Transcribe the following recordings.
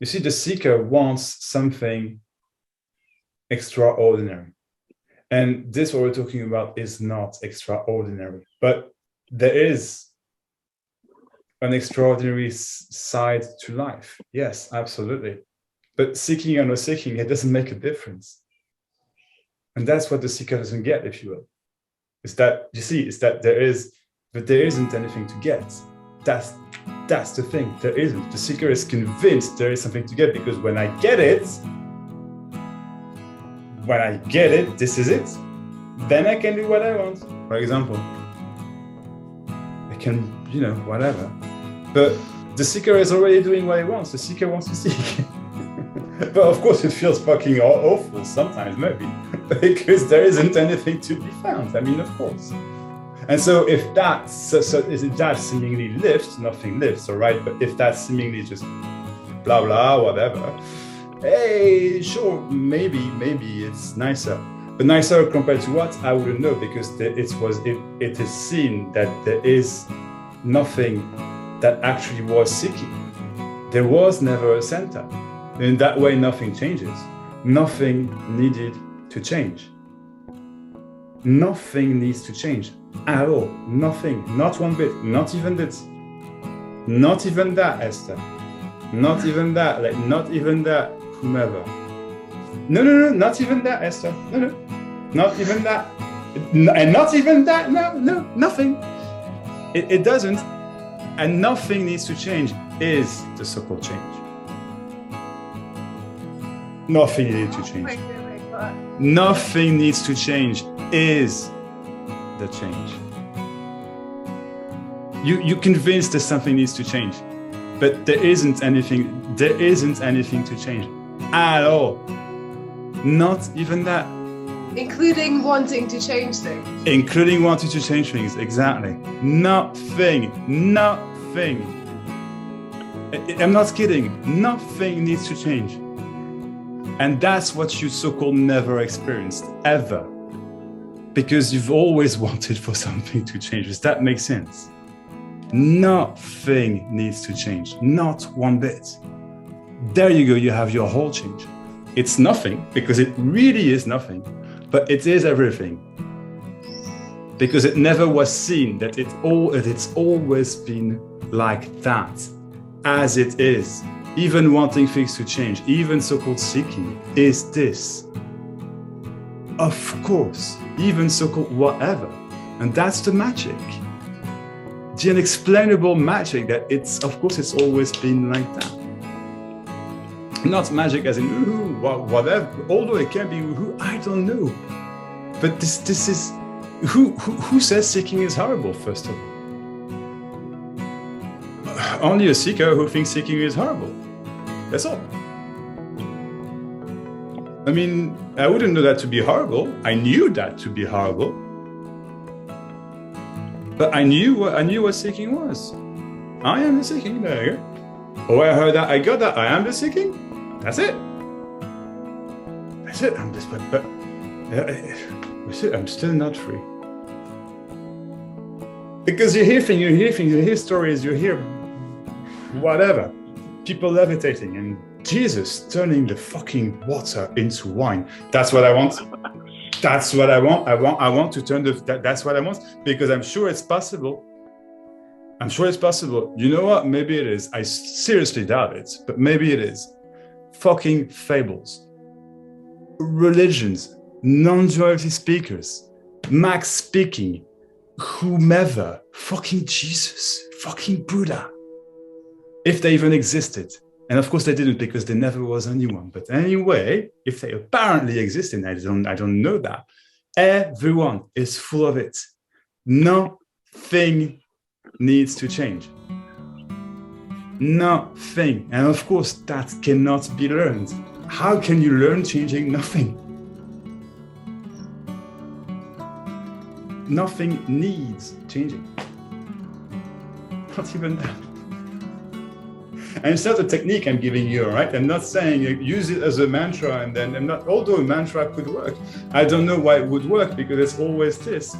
You see, the seeker wants something extraordinary. And this, what we're talking about, is not extraordinary. But there is an extraordinary side to life. Yes, absolutely. But seeking or no seeking, it doesn't make a difference. And that's what the seeker doesn't get, if you will. Is that, you see, is that there isn't anything to get. That's the thing. There isn't. The seeker is convinced there is something to get, because when I get it, this is it, then I can do what I want. For example, I can, whatever. But the seeker is already doing what he wants. The seeker wants to seek. But of course, it feels fucking awful sometimes, maybe, because there isn't anything to be found. I mean, of course. And so if that seemingly lifts, nothing lifts, all right? But if that seemingly just blah, blah, whatever, hey, sure, maybe it's nicer. But nicer compared to what? I wouldn't know, because it is seen that there is nothing that actually was seeking. There was never a center. In that way, nothing changes. Nothing needed to change. Nothing needs to change at all. Nothing. Not one bit. Not even this. Not even that, Esther. Not even that. Like, not even that, whomever. No. Not even that, Esther. No. Not even that. And not even that. No. Nothing. It doesn't. And nothing needs to change is the so-called change. Nothing needed to change. Nothing needs to change is the change. You convinced that something needs to change, but there isn't anything to change at all. Not even that. Including wanting to change things. Including wanting to change things, exactly. Nothing. I'm not kidding. Nothing needs to change. And that's what you so-called never experienced, ever. Because you've always wanted for something to change. Does that make sense? Nothing needs to change. Not one bit. There you go, you have your whole change. It's nothing, because it really is nothing, but it is everything. Because it never was seen that it's always been like that, as it is. Even wanting things to change, even so-called seeking, is this. Of course, even so-called whatever. And that's the magic. The unexplainable magic that it's always been like that. Not magic as in, ooh, whatever, although it can be, ooh, I don't know. But this is, who says seeking is horrible, first of all? Only a seeker who thinks seeking is horrible. That's all. I mean, I wouldn't know that to be horrible. I knew that to be horrible. But I knew what seeking was. I am the seeking. There you go. Oh, I heard that. I got that. I am the seeking. That's it. That's it. I'm just, but that's it. I'm still not free. Because you hear things, you hear stories, you hear whatever. People levitating and Jesus turning the fucking water into wine. That's what I want. That's what I want. I want to turn that's what I want, because I'm sure it's possible. I'm sure it's possible. You know what? Maybe it is. I seriously doubt it, but maybe it is. Fucking fables, religions, non-duality speakers, Maxx speaking, whomever, fucking Jesus, fucking Buddha. If they even existed. And of course they didn't, because there never was anyone. But anyway, if they apparently existed, I don't know that. Everyone is full of it. Nothing needs to change. Nothing. And of course that cannot be learned. How can you learn changing nothing? Nothing needs changing. Not even that. And it's not a technique I'm giving you, all right? I'm not saying use it as a mantra, and then although a mantra could work, I don't know why it would work, because it's always this.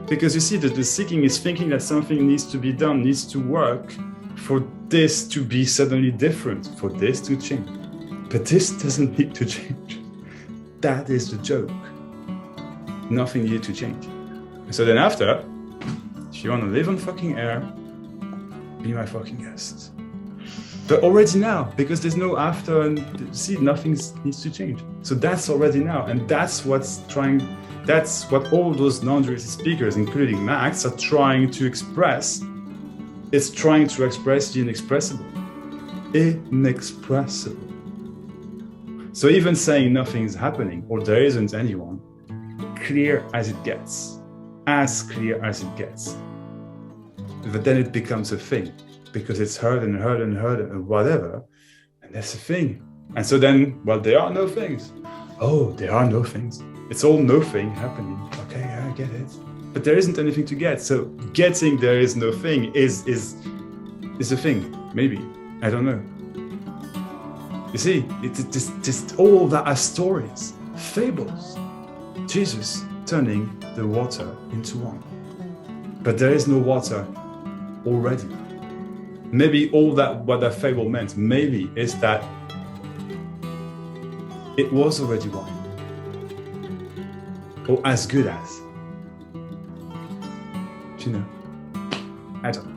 Because you see that the seeking is thinking that something needs to be done, needs to work for this to be suddenly different, for this to change. But this doesn't need to change. That is the joke. Nothing needed to change. So then after, if you want to live on fucking air, be my fucking guest. But already now, because there's no after, and see, nothing needs to change. So that's already now, and that's what all those non-duality speakers, including Maxx, are trying to express. It's trying to express the inexpressible. Inexpressible. So even saying nothing is happening, or there isn't anyone, clear as it gets, as clear as it gets. But then it becomes a thing, because it's heard and heard and heard and whatever, and that's a thing. And so then, well, there are no things. Oh, there are no things. It's all nothing happening. Okay, yeah, I get it. But there isn't anything to get. So getting there is no thing is a thing. Maybe. I don't know. You see, it's just all that are stories, fables. Jesus turning the water into wine. But there is no water already. Maybe all that what that fable meant, maybe is that it was already wine. Or as good as. You know, I don't know.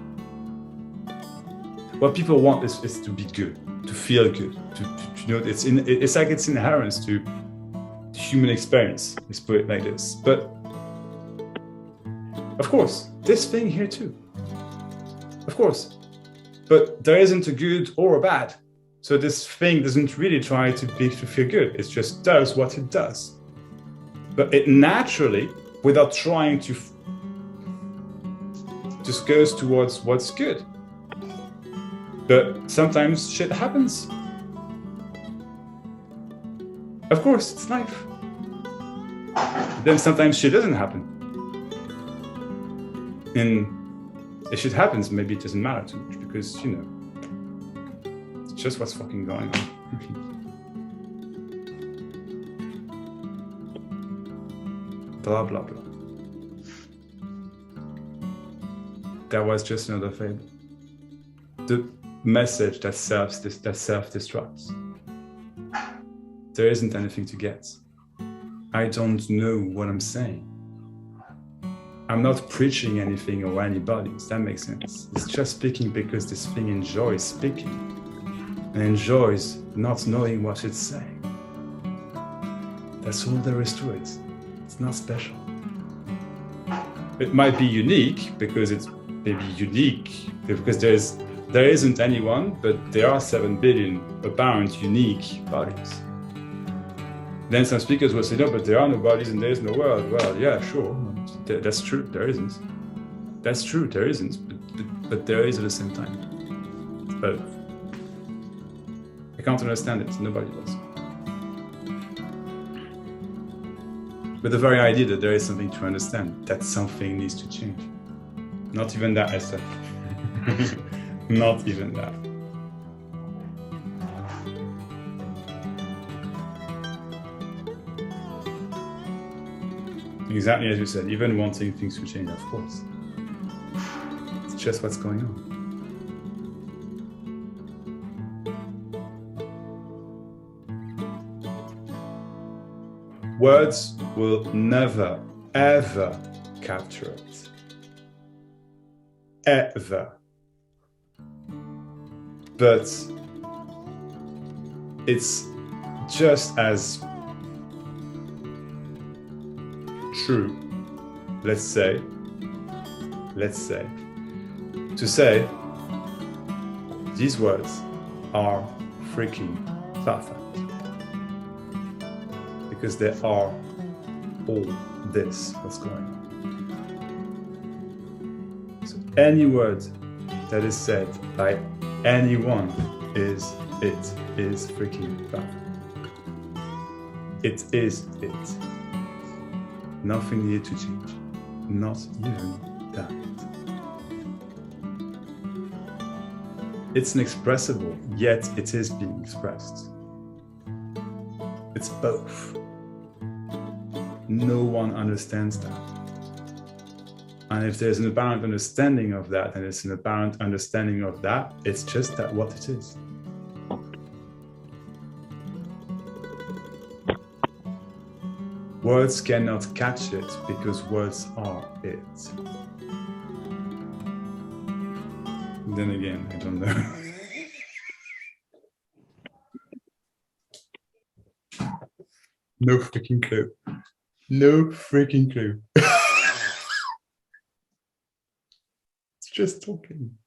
What people want is to be good, to feel good, to you know, it's like it's inherent to human experience. Let's put it like this. But of course, this thing here too. Of course, but there isn't a good or a bad. So this thing doesn't really try to feel good. It just does what it does. But it naturally, without trying to, just goes towards what's good. But sometimes shit happens. Of course, it's life. Then sometimes shit doesn't happen. And if shit happens, maybe it doesn't matter too much because, you know, it's just what's fucking going on. Blah, blah, blah. That was just another fable. The message that self-destructs. There isn't anything to get. I don't know what I'm saying. I'm not preaching anything or anybody. Does that make sense? It's just speaking because this thing enjoys speaking and enjoys not knowing what it's saying. That's all there is to it. It's not special. It might be unique because it's maybe unique because there isn't anyone, but there are 7 billion apparent unique bodies. Then some speakers will say, no, but there are no bodies and there is no world. Well, yeah, sure. That's true, there isn't. That's true, there isn't, but there is at the same time. But I can't understand it, nobody does. But the very idea that there is something to understand, that something needs to change. Not even that, Esther. Not even that. Exactly as you said, even wanting things to change, of course. It's just what's going on. Words will never, ever capture it. Ever. But it's just as true, let's say, to say these words are freaking perfect because they are all this what's going on. So any word that is said by anyone is freaking perfect. It is it. Nothing needed to change. Not even that. It's inexpressible, yet it is being expressed. It's both. No one understands that And if there's an apparent understanding of that, and it's an apparent understanding of that, it's just that what it is. Words cannot catch it because words are it. Then again, I don't know. No freaking clue. No freaking clue. It's just talking.